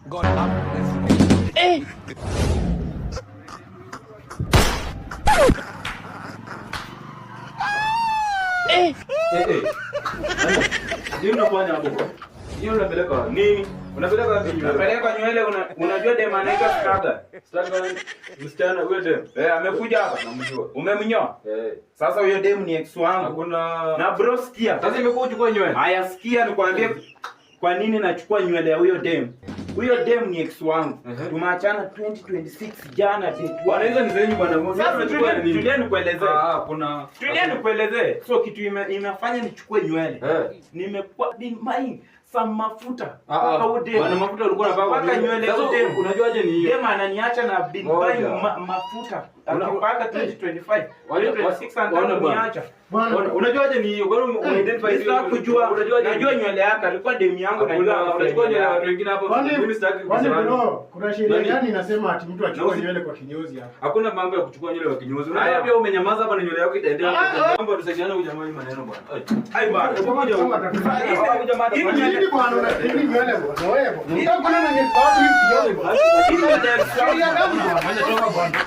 God have mercy. Eh. Ndio unafanya hapo kwa? Hiyo unapeleka nini? Unapeleka wapi nywele? Unapeleka nywele unajua dem anaitwa Strata. Strata msichana huyo dem. Amekuja hapa. Namjua. Umemnyoa? Sasa huyo dem ni ex wangu. Hakuna. Na bro sikia. Sasa imekuwa uchukue nywele. Haya sikia nikwambie kwa nini nachukua nywele ya huyo dem. Huyo dem ni ex wangu. Tumeachana 2026 jana date. Bwana hizo ni zenyu bwana. Sasa tulia nikuelezee. Kuna Tulia nikuelezee. So kitu imefanya nichukue nywele. Nimekuwa buying some mafuta. Bwana mafuta ulikuwa unapaka nywele ya dem. Unajuaje ni hiyo? Dem ananiacha na buying mafuta. Akipaka 2025. 2600 niacha. Unajuaje ni hiyo? Bwana unaidentify hiyo. Kujua najua nywele yake alikuwa dem yangu na unachukua nywele ya watu wengine hapo. Mimi sitaki kusema. Kuna sheria gani inasema ati mtu achukue nywele kwa kinyozi hapa? Hakuna mambo ya kuchukua nywele kwa kinyozi. Unajua pia umenyamaza hapa na nywele yako itaendelea. Mambo tusaidiane huyu jamaa hii maneno bwana. Ai bwana. Pamoja huyu jamaa. Hivi bwana unafikiri nywele bwana wewe. Unataka kuna nywele watu hivi kinyozi bwana. Sheria gani? Fanya toka bwana.